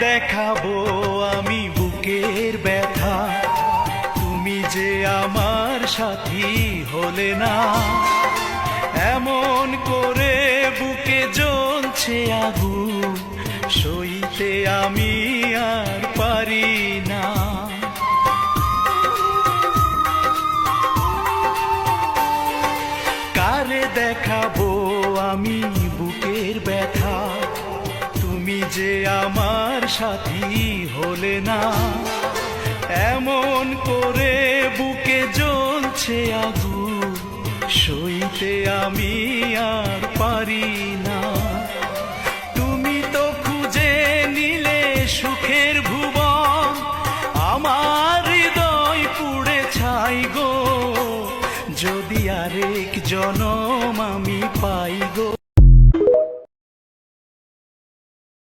দেখাবো আমি বুকের ব্যথা, তুমি যে আমার সাথী হলে না। এমন করে বুকে জ্বলছে আগুন, সইতে আমি আর পারি না। কারে দেখাবো আমি বুকের ব্যথা, তুমি যে আমার সাথী হলে না। এমন করে বুকে জ্বলছে আগুন, সইতে আমি আর পারি না।